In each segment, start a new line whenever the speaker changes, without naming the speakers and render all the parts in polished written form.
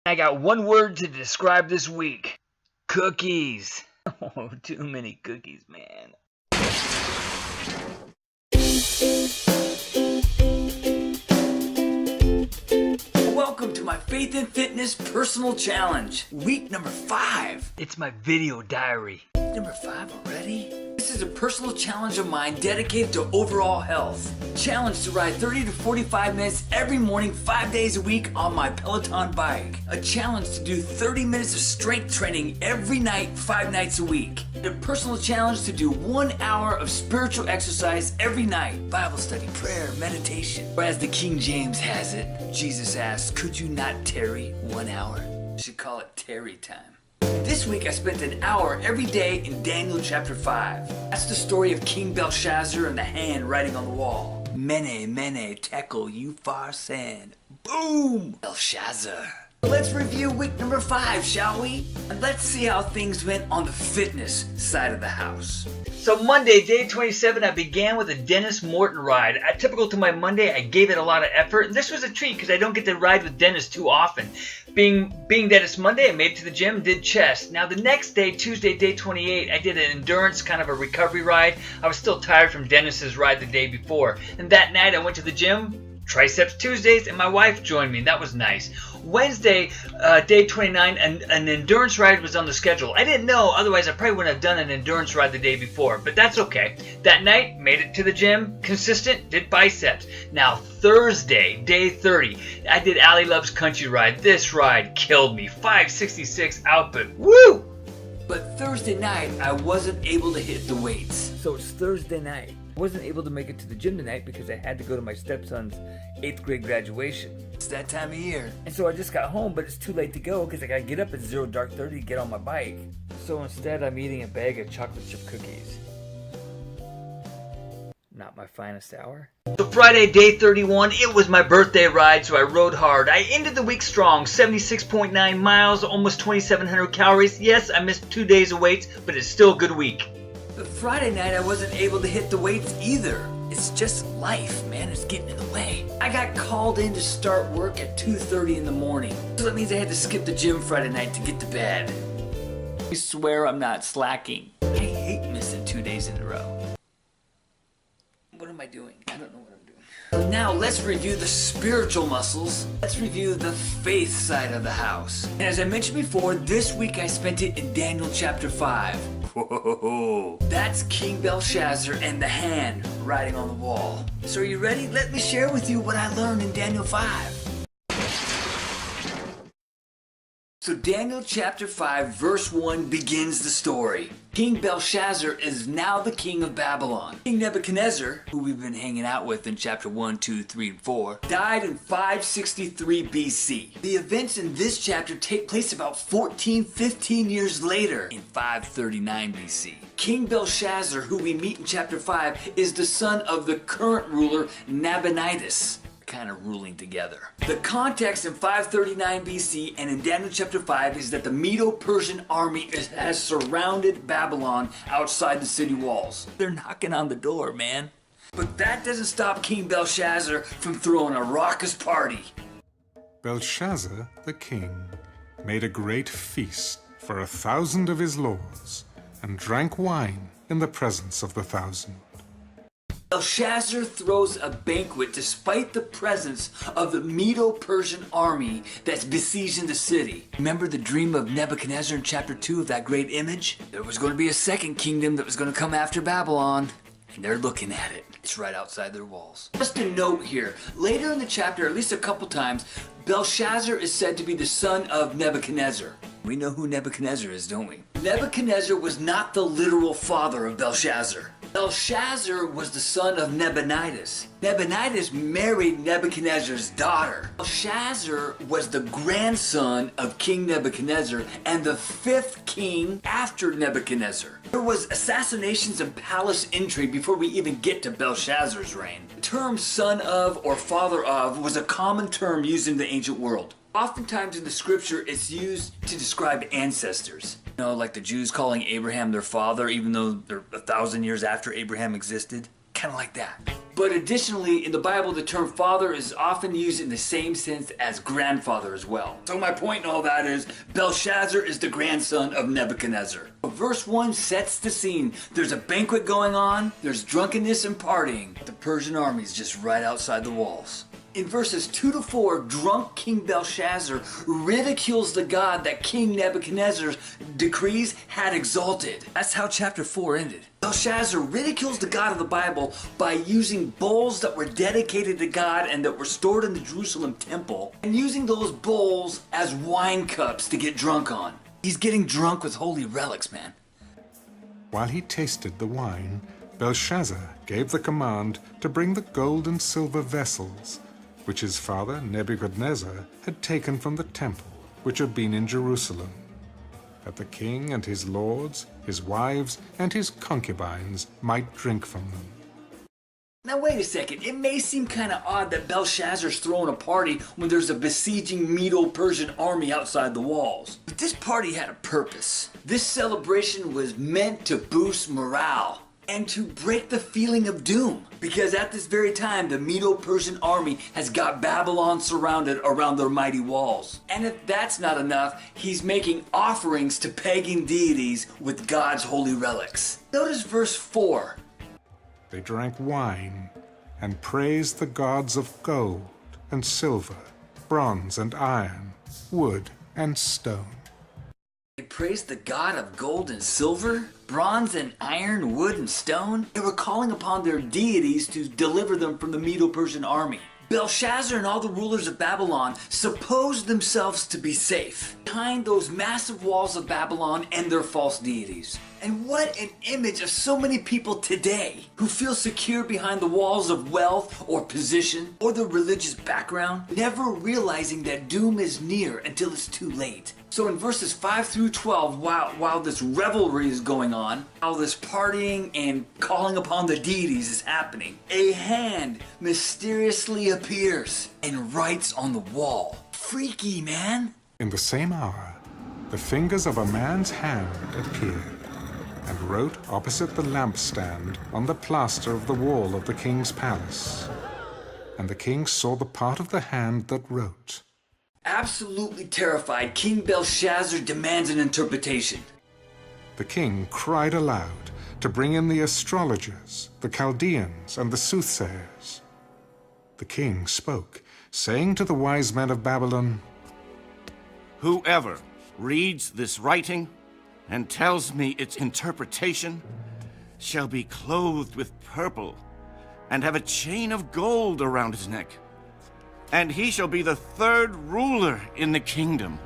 I got one word to describe this week. Cookies. Oh, too many cookies, man.
Welcome to my Faith and Fitness Personal Challenge, week number 5.
It's my video diary.
Number 5 already? This is a personal challenge of mine dedicated to overall health. Challenge to ride 30 to 45 minutes every morning, 5 days a week on my Peloton bike. A challenge to do 30 minutes of strength training every night, 5 nights a week. A personal challenge to do 1 hour of spiritual exercise every night. Bible study, prayer, meditation. Or as the King James has it, Jesus asked, could you not tarry 1 hour? I should call it tarry time. This week I spent an hour every day in Daniel chapter 5. That's the story of King Belshazzar and the hand writing on the wall. Mene, mene, tekel, upharsin. Boom! Belshazzar. Let's review week number 5, shall we? And let's see how things went on the fitness side of the house.
So Monday, day 27, I began with a Dennis Morton ride. Typical to my Monday, I gave it a lot of effort. And this was a treat because I don't get to ride with Dennis too often. Being that it's Monday, I made it to the gym, did chest. Now the next day, Tuesday, day 28, I did an endurance, kind of a recovery ride. I was still tired from Dennis's ride the day before. And that night I went to the gym, Triceps Tuesdays, and my wife joined me. That was nice. Wednesday, day 29, an endurance ride was on the schedule. I didn't know, otherwise I probably wouldn't have done an endurance ride the day before, but that's okay. That night, made it to the gym, consistent, did biceps. Now Thursday, day 30, I did Allie Loves Country Ride. This ride killed me. 566 output. Woo!
But Thursday night, I wasn't able to hit the weights.
So it's Thursday night. I wasn't able to make it to the gym tonight because I had to go to my stepson's 8th grade graduation.
It's that time of year.
And so I just got home, but it's too late to go because I gotta get up at 0:30 to get on my bike. So instead, I'm eating a bag of chocolate chip cookies. Not my finest hour.
So Friday, day 31, it was my birthday ride, so I rode hard. I ended the week strong, 76.9 miles, almost 2,700 calories. Yes, I missed 2 days of weights, but it's still a good week.
But Friday night, I wasn't able to hit the weights either. It's just life, man. It's getting in the way. I got called in to start work at 2:30 in the morning. So that means I had to skip the gym Friday night to get to bed. I swear I'm not slacking. I hate missing 2 days in a row. What am I doing? I don't know what I'm doing. So now let's review the spiritual muscles. Let's review the faith side of the house. And as I mentioned before, this week I spent it in Daniel chapter 5. Whoa. That's King Belshazzar and the hand writing on the wall. So are you ready? Let me share with you what I learned in Daniel 5. So Daniel chapter 5 verse 1 begins the story. King Belshazzar is now the king of Babylon. King Nebuchadnezzar, who we've been hanging out with in chapter 1, 2, 3, and 4, died in 563 BC. The events in this chapter take place about 15 years later in 539 BC. King Belshazzar, who we meet in chapter 5, is the son of the current ruler Nabonidus. Kind of ruling together. The context in 539 BC and in Daniel chapter 5 is that the Medo-Persian army has surrounded Babylon outside the city walls. They're knocking on the door, man. But that doesn't stop King Belshazzar from throwing a raucous party.
Belshazzar, the king, made a great feast for 1,000 of his lords, and drank wine in the presence of the 1,000.
Belshazzar throws a banquet despite the presence of the Medo-Persian army that's besieging the city. Remember the dream of Nebuchadnezzar in chapter 2 of that great image? There was going to be a second kingdom that was going to come after Babylon, and they're looking at it. It's right outside their walls. Just a note here, later in the chapter, at least a couple times, Belshazzar is said to be the son of Nebuchadnezzar. We know who Nebuchadnezzar is, don't we? Nebuchadnezzar was not the literal father of Belshazzar. Belshazzar was the son of Nabonidus. Nabonidus married Nebuchadnezzar's daughter. Belshazzar was the grandson of King Nebuchadnezzar and the 5th king after Nebuchadnezzar. There was assassinations and palace intrigue before we even get to Belshazzar's reign. The term son of or father of was a common term used in the ancient world. Oftentimes in the scripture, it's used to describe ancestors. You know, like the Jews calling Abraham their father, even though they're 1,000 years after Abraham existed. Kind of like that. But additionally, in the Bible, the term father is often used in the same sense as grandfather as well. So my point in all that is, Belshazzar is the grandson of Nebuchadnezzar. Verse 1 sets the scene. There's a banquet going on, there's drunkenness and partying. The Persian army is just right outside the walls. In verses 2 to 4, drunk King Belshazzar ridicules the God that King Nebuchadnezzar's decrees had exalted. That's how chapter 4 ended. Belshazzar ridicules the God of the Bible by using bowls that were dedicated to God and that were stored in the Jerusalem temple, and using those bowls as wine cups to get drunk on. He's getting drunk with holy relics, man.
While he tasted the wine, Belshazzar gave the command to bring the gold and silver vessels, which his father Nebuchadnezzar had taken from the temple, which had been in Jerusalem, that the king and his lords, his wives, and his concubines might drink from them.
Now wait a second, it may seem kind of odd that Belshazzar's throwing a party when there's a besieging Medo-Persian army outside the walls. But this party had a purpose. This celebration was meant to boost morale and to break the feeling of doom. Because at this very time, the Medo-Persian army has got Babylon surrounded around their mighty walls. And if that's not enough, he's making offerings to pagan deities with God's holy relics. Notice verse 4.
They drank wine and praised the gods of gold and silver, bronze and iron, wood and stone.
They praised the God of gold and silver, bronze and iron, wood and stone. They were calling upon their deities to deliver them from the Medo-Persian army. Belshazzar and all the rulers of Babylon supposed themselves to be safe behind those massive walls of Babylon and their false deities. And what an image of so many people today who feel secure behind the walls of wealth or position or their religious background, never realizing that doom is near until it's too late. So in verses 5 through 12, while this revelry is going on, while this partying and calling upon the deities is happening, a hand mysteriously appears and writes on the wall. Freaky, man.
In the same hour, the fingers of a man's hand appeared and wrote opposite the lampstand on the plaster of the wall of the king's palace. And the king saw the part of the hand that wrote.
Absolutely terrified, King Belshazzar demands an interpretation.
The king cried aloud to bring in the astrologers, the Chaldeans, and the soothsayers. The king spoke, saying to the wise men of Babylon,
"Whoever reads this writing and tells me its interpretation shall be clothed with purple and have a chain of gold around his neck, and he shall be the third ruler in the kingdom."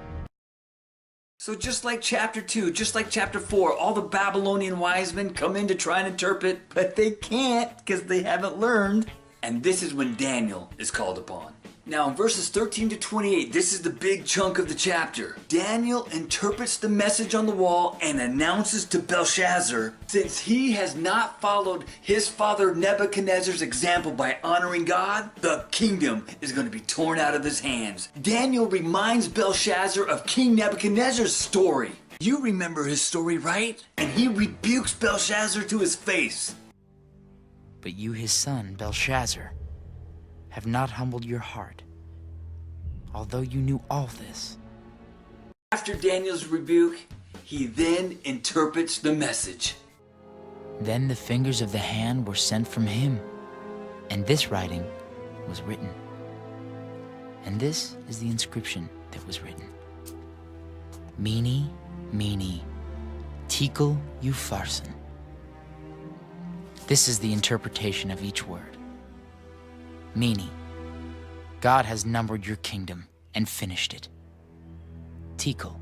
So just like chapter 2, just like chapter 4, all the Babylonian wise men come in to try and interpret, but they can't because they haven't learned. And this is when Daniel is called upon. Now in verses 13 to 28, this is the big chunk of the chapter. Daniel interprets the message on the wall and announces to Belshazzar, since he has not followed his father Nebuchadnezzar's example by honoring God, the kingdom is going to be torn out of his hands. Daniel reminds Belshazzar of King Nebuchadnezzar's story. You remember his story, right? And he rebukes Belshazzar to his face.
But you, his son, Belshazzar, have not humbled your heart, although you knew all this.
After Daniel's rebuke, he then interprets the message.
Then the fingers of the hand were sent from him, and this writing was written. And this is the inscription that was written. Mene, Mene, Tekel Upharsin. This is the interpretation of each word. Mene, God has numbered your kingdom and finished it. Tekel,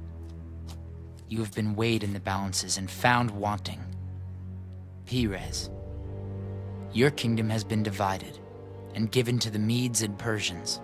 you have been weighed in the balances and found wanting. Perez, your kingdom has been divided and given to the Medes and Persians.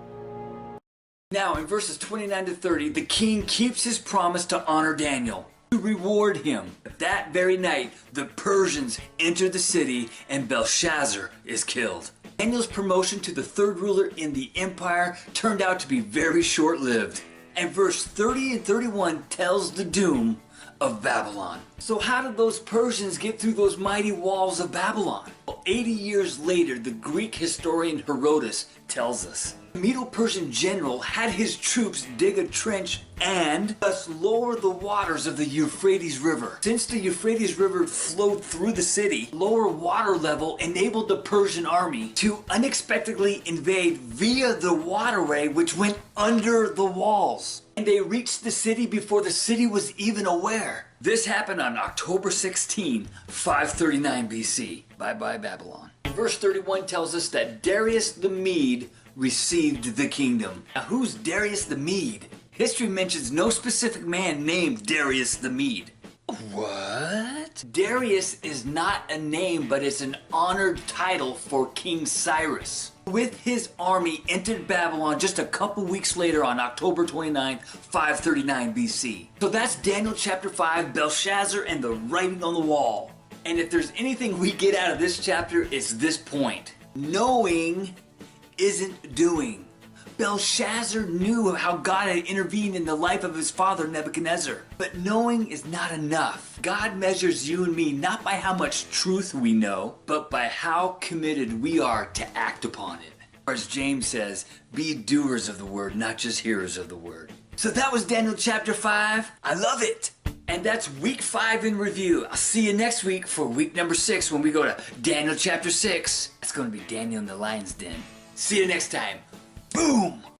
Now in verses 29 to 30, the king keeps his promise to honor Daniel, to reward him. That very night, the Persians enter the city and Belshazzar is killed. Daniel's promotion to the third ruler in the empire turned out to be very short-lived. And verse 30 and 31 tells the doom of Babylon. So how did those Persians get through those mighty walls of Babylon? Well, 80 years later, the Greek historian Herodotus tells us. The Medo-Persian general had his troops dig a trench and thus lower the waters of the Euphrates River. Since the Euphrates River flowed through the city, lower water level enabled the Persian army to unexpectedly invade via the waterway which went under the walls. And they reached the city before the city was even aware. This happened on October 16, 539 BC. Bye-bye Babylon. Verse 31 tells us that Darius the Mede received the kingdom. Now who's Darius the Mede? History mentions no specific man named Darius the Mede. What? Darius is not a name, but it's an honored title for King Cyrus. With his army entered Babylon just a couple weeks later on October 29th, 539 BC. So that's Daniel chapter 5, Belshazzar and the writing on the wall. And if there's anything we get out of this chapter, it's this point. Knowing isn't doing. Belshazzar knew how God had intervened in the life of his father Nebuchadnezzar. But knowing is not enough. God measures you and me not by how much truth we know, but by how committed we are to act upon it. Or as James says, be doers of the word, not just hearers of the word. So that was Daniel chapter 5. I love it. And that's week 5 in review. I'll see you next week for week number 6 when we go to Daniel chapter 6. It's going to be Daniel in the lion's den. See you next time. Boom!